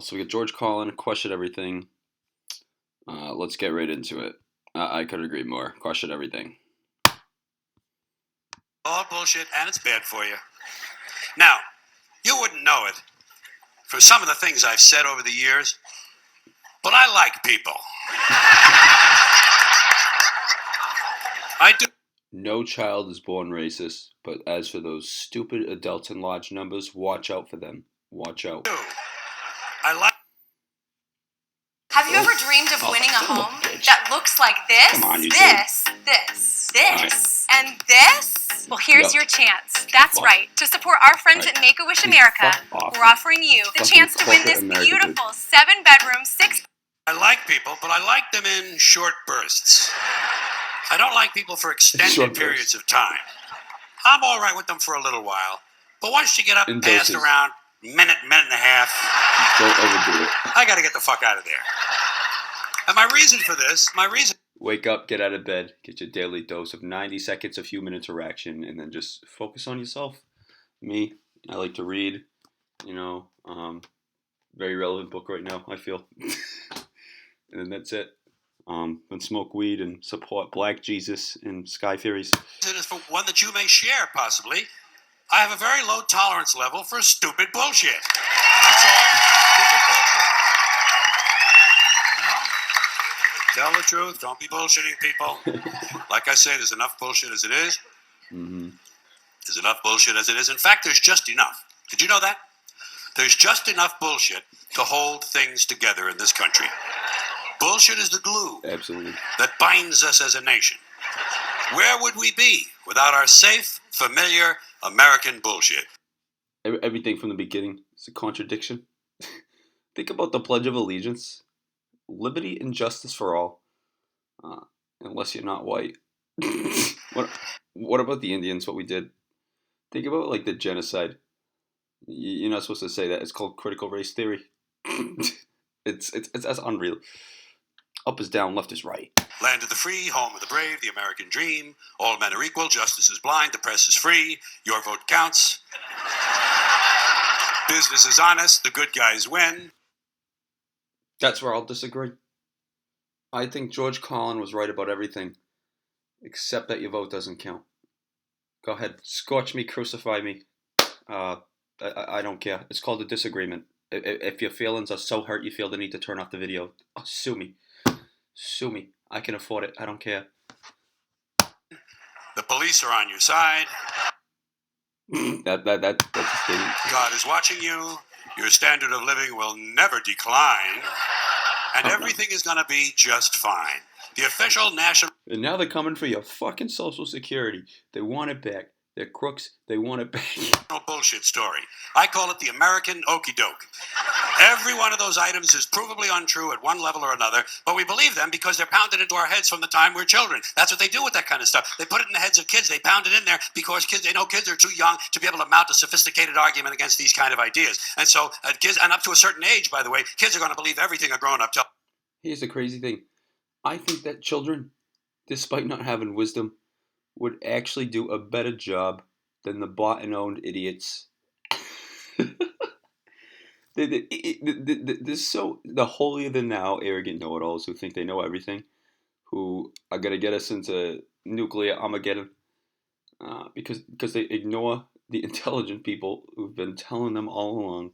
So we got George Carlin, question everything. Let's get right into it. I could agree more. Question everything. All bullshit, and it's bad for you. Now, you wouldn't know it for some of the things I've said over the years, but I like people. I do. No child is born racist, but as for those stupid adults in large numbers, watch out for them. Watch out. I like. Have you ever dreamed of winning a home that looks like this, Come on, you this, and this? Well, here's your chance. That's right. To support our friends at MakeAWish America, we're offering you the chance to win this beautiful 7-bedroom, 6. I like people, but I like them in short bursts. I don't like people for extended periods of time. I'm all right with them for a little while, but once you get up past around minute and a half, don't overdo it. I got to get the fuck out of there. And my reason for this, wake up, get out of bed, get your daily dose of 90 seconds of human interaction, and then just focus on yourself. Me, I like to read, very relevant book right now, I feel. And then that's it. And smoke weed and support Black Jesus and Sky Theories. It is for one that you may share, possibly. I have a very low tolerance level for stupid bullshit. That's all. Stupid bullshit. Tell the truth. Don't be bullshitting people. Like I say, there's enough bullshit as it is. Mm-hmm. There's enough bullshit as it is. In fact, there's just enough. Did you know that? There's just enough bullshit to hold things together in this country. Bullshit is the glue. Absolutely. That binds us as a nation. Where would we be without our safe, familiar American bullshit? Everything from the beginning is a contradiction. Think about the Pledge of Allegiance. Liberty and justice for all. Unless you're not white. What about the Indians, what we did? Think about, the genocide. You're not supposed to say that. It's called critical race theory. It's that's unreal. Up is down, left is right. Land of the free, home of the brave, the American dream. All men are equal, justice is blind, the press is free, your vote counts. Business is honest, the good guys win. That's where I'll disagree. I think George Carlin was right about everything, except that your vote doesn't count. Go ahead, scorch me, crucify me. I don't care. It's called a disagreement. If your feelings are so hurt you feel the need to turn off the video, sue me. Sue me. I can afford it. I don't care. The police are on your side. That's a statement. God is watching you. Your standard of living will never decline. And everything is going to be just fine. The official national... And now they're coming for your fucking Social Security. They want it back. They're crooks. They want it back. Bullshit story. I call it the American okey doke. Every one of those items is provably untrue at one level or another, but we believe them because they're pounded into our heads from the time we're children. That's what they do with that kind of stuff. They put it in the heads of kids. They pound it in there because kids are too young to be able to mount a sophisticated argument against these kind of ideas. And so kids, and up to a certain age, by the way, kids are going to believe everything a grown-up tells. Here's the crazy thing. I think that children, despite not having wisdom, would actually do a better job than the bought and owned idiots. The holier than thou arrogant know-it-alls who think they know everything, who are gonna get us into nuclear Armageddon, because they ignore the intelligent people who've been telling them all along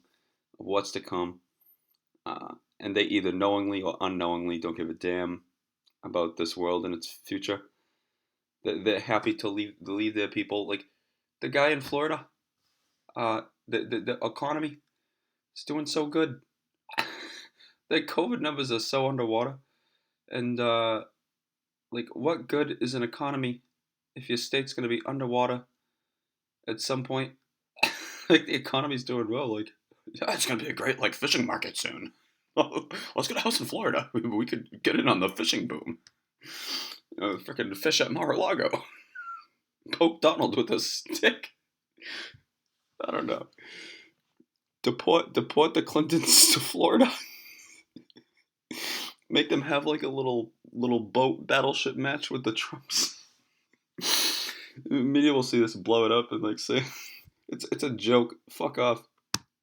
of what's to come, and they either knowingly or unknowingly don't give a damn about this world and its future. They're happy to leave their people, like the guy in Florida. The economy is doing so good. The COVID numbers are so underwater, and what good is an economy if your state's going to be underwater at some point? The economy's doing well. Yeah, it's going to be a great fishing market soon. Let's get a house in Florida. We could get in on the fishing boom. Freaking fish at Mar-a-Lago. Poke Donald with a stick. I don't know. Deport the Clintons to Florida. Make them have a little boat battleship match with the Trumps. Media will see this, blow it up, and say it's a joke. Fuck off.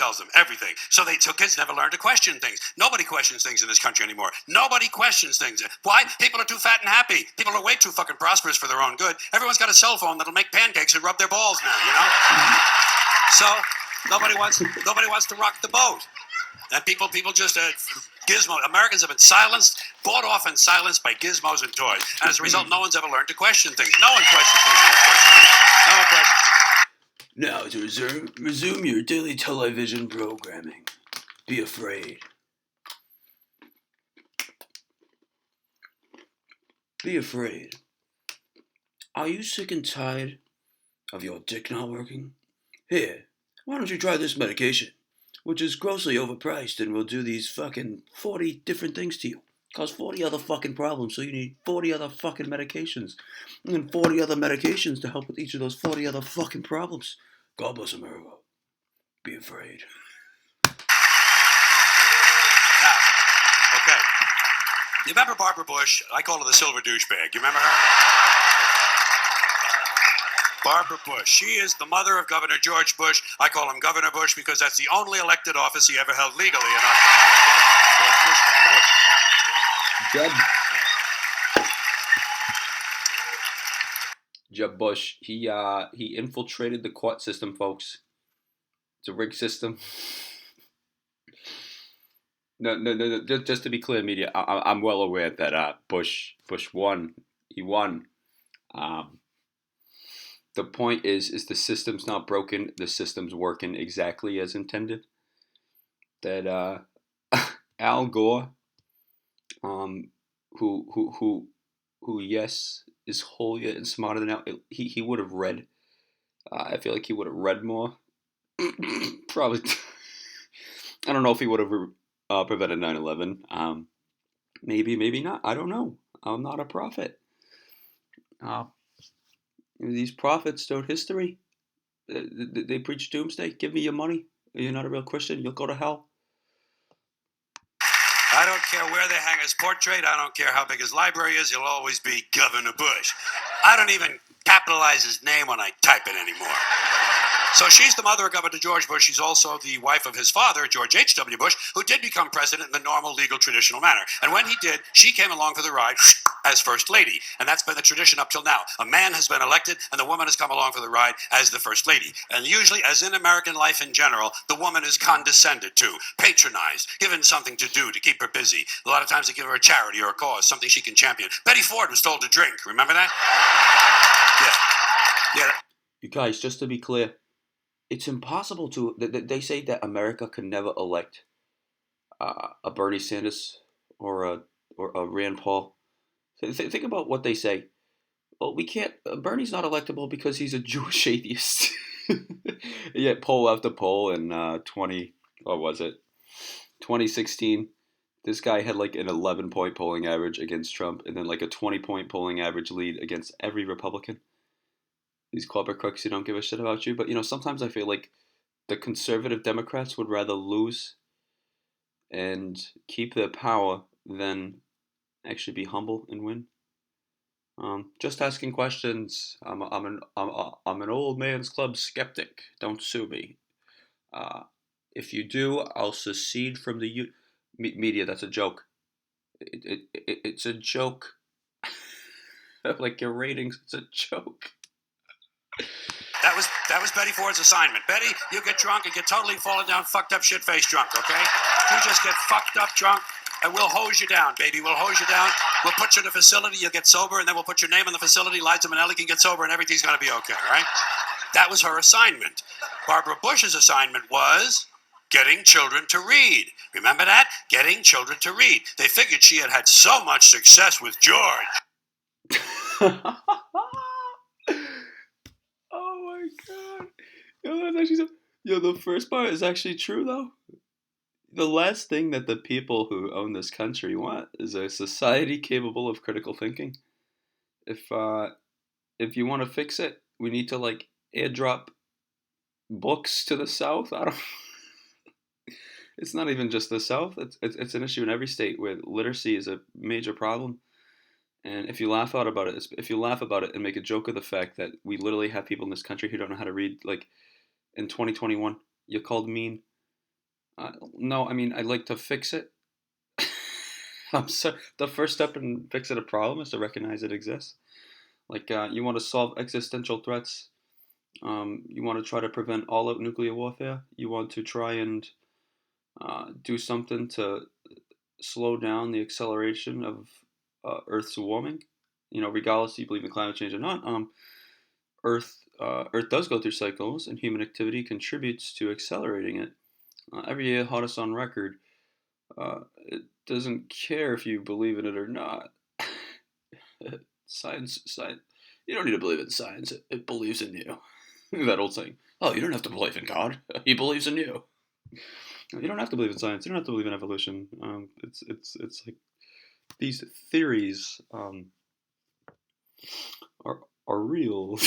tells them everything. So kids never learn to question things. Nobody questions things in this country anymore. Nobody questions things. Why? People are too fat and happy. People are way too fucking prosperous for their own good. Everyone's got a cell phone that'll make pancakes and rub their balls now, you know? So nobody wants to rock the boat. And people just gizmo. Americans have been bought off and silenced by gizmos and toys. And as a result, no one's ever learned to question things. No one questions things in this country. No one questions. Now to resume your daily television programming. Be afraid. Be afraid. Are you sick and tired of your dick not working? Here, why don't you try this medication, which is grossly overpriced and will do these fucking 40 different things to you. Cause 40 other fucking problems, so you need 40 other fucking medications. And then 40 other medications to help with each of those 40 other fucking problems. God bless America. Be afraid. Now, okay. You remember Barbara Bush? I call her the silver douchebag. You remember her? Barbara Bush. She is the mother of Governor George Bush. I call him Governor Bush because that's the only elected office he ever held legally in our country. Okay? George Bush, Governor Bush. Jeb Bush, he infiltrated the court system, folks. It's a rigged system. No. Just to be clear, media, I'm well aware that Bush won. He won. The point is the system's not broken. The system's working exactly as intended. That Al Gore, who yes is holier and smarter than Al. He would have read. I feel like he would have read more. Probably. I don't know if he would have prevented 9/11. Maybe not. I don't know. I'm not a prophet. These prophets throughout history, they preach doomsday. Give me your money. You're not a real Christian. You'll go to hell. I don't care where they hang his portrait. I don't care how big his library is. He'll always be Governor Bush. I don't even capitalize his name when I type it anymore. So she's the mother of Governor George Bush. She's also the wife of his father, George H.W. Bush, who did become president in the normal, legal, traditional manner. And when he did, she came along for the ride as First Lady. And that's been the tradition up till now. A man has been elected, and the woman has come along for the ride as the First Lady. And usually, as in American life in general, the woman is condescended to, patronized, given something to do to keep her busy. A lot of times they give her a charity or a cause, something she can champion. Betty Ford was told to drink. Remember that? Yeah. You guys, just to be clear, it's impossible to. They say that America could never elect a Bernie Sanders or a Rand Paul. Think about what they say. Well, we can't. Bernie's not electable because he's a Jewish atheist. Yet poll after poll in 2016, this guy had like an 11-point polling average against Trump, and then like a 20-point polling average lead against every Republican. These corporate crooks who don't give a shit about you. But, sometimes I feel like the conservative Democrats would rather lose and keep their power than actually be humble and win. Just asking questions. I'm an old man's club skeptic. Don't sue me. If you do, I'll secede from the media. That's a joke. It's a joke. Like your ratings, it's a joke. That was Betty Ford's assignment. Betty, you get drunk and get totally fallen down, fucked up, shit-faced drunk, okay? You just get fucked up drunk, and we'll hose you down, baby. We'll hose you down. We'll put you in a facility. You'll get sober, and then we'll put your name in the facility. Liza Minnelli can get sober, and everything's going to be okay, all right? That was her assignment. Barbara Bush's assignment was getting children to read. Remember that? Getting children to read. They figured she had had so much success with George. Oh my god. That's actually so. The first part is actually true though. The last thing that the people who own this country want is a society capable of critical thinking. If you want to fix it, we need to like airdrop books to the South. I don't. It's not even just the South. It's an issue in every state where literacy is a major problem. And if you laugh about it and make a joke of the fact that we literally have people in this country who don't know how to read, like in 2021, you're called mean. No, I mean, I'd like to fix it. The first step in fixing a problem is to recognize it exists. Like, you want to solve existential threats. You want to try to prevent all-out nuclear warfare. You want to try and do something to slow down the acceleration of Earth's warming. Regardless if you believe in climate change or not, Earth does go through cycles, and human activity contributes to accelerating it. Every year, hottest on record. It doesn't care if you believe in it or not. Science. You don't need to believe in science. It believes in you. That old saying. Oh, you don't have to believe in God. He believes in you. You don't have to believe in science. You don't have to believe in evolution. It's like these theories are real.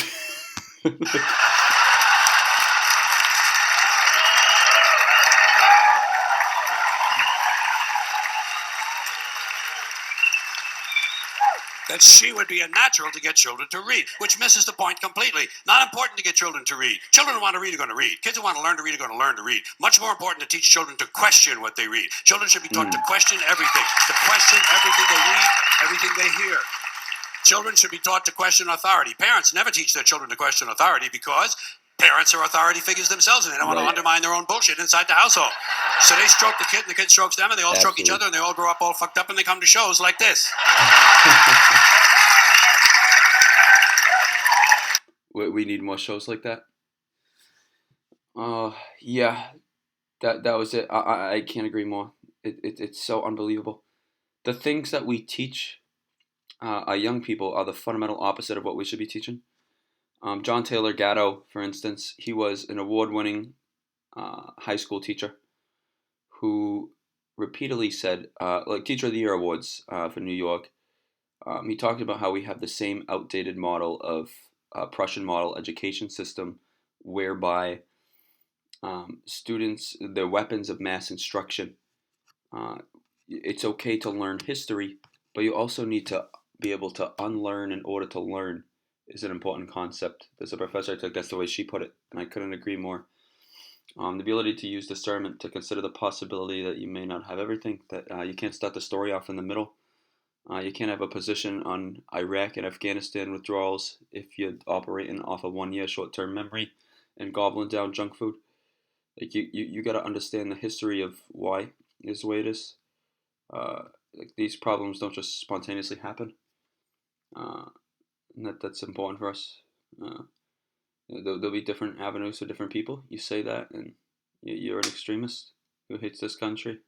That she would be a natural to get children to read, which misses the point completely. Not important to get children to read. Children who want to read are going to read. Kids who want to learn to read are going to learn to read. Much more important to teach children to question what they read. Children should be taught to question everything, to question everything they read, everything they hear. Children should be taught to question authority. Parents never teach their children to question authority because parents are authority figures themselves, and they don't want to undermine their own bullshit inside the household. So they stroke the kid, and the kid strokes them, and they all stroke each other, and they all grow up all fucked up, and they come to shows like this. We need more shows like that. Yeah, that was it. I can't agree more. It's so unbelievable. The things that we teach our young people are the fundamental opposite of what we should be teaching. John Taylor Gatto, for instance, he was an award-winning high school teacher who repeatedly said, like Teacher of the Year awards for New York, he talked about how we have the same outdated model of Prussian model education system whereby students, they're weapons of mass instruction. It's okay to learn history, but you also need to be able to unlearn in order to learn is an important concept. There's a professor I took, that's the way she put it, and I couldn't agree more. The ability to use discernment to consider the possibility that you may not have everything, that you can't start the story off in the middle. You can't have a position on Iraq and Afghanistan withdrawals if you're operating off a 1 year short-term memory and gobbling down junk food. Like you got to understand the history of why it is the way it is. Like these problems don't just spontaneously happen. And that's important for us. There'll be different avenues for different people. You say that, and you're an extremist who hates this country.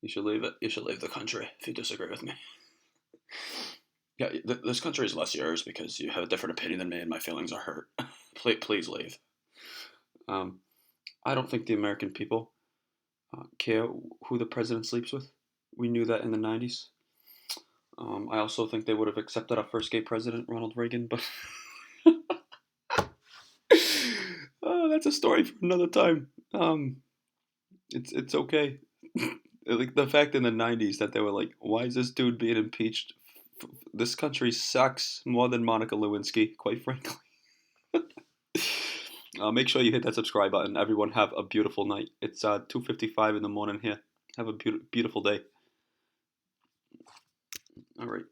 You should leave it. You should leave the country if you disagree with me. Yeah, this country is less yours because you have a different opinion than me, and my feelings are hurt. Please leave. I don't think the American people care who the president sleeps with. We knew that in the 90s. I also think they would have accepted our first gay president, Ronald Reagan, but that's a story for another time. It's okay. Like the fact in the 90s that they were like, why is this dude being impeached? This country sucks more than Monica Lewinsky, quite frankly. Make sure you hit that subscribe button. Everyone have a beautiful night. It's 2:55 in the morning here. Have a beautiful day. All right.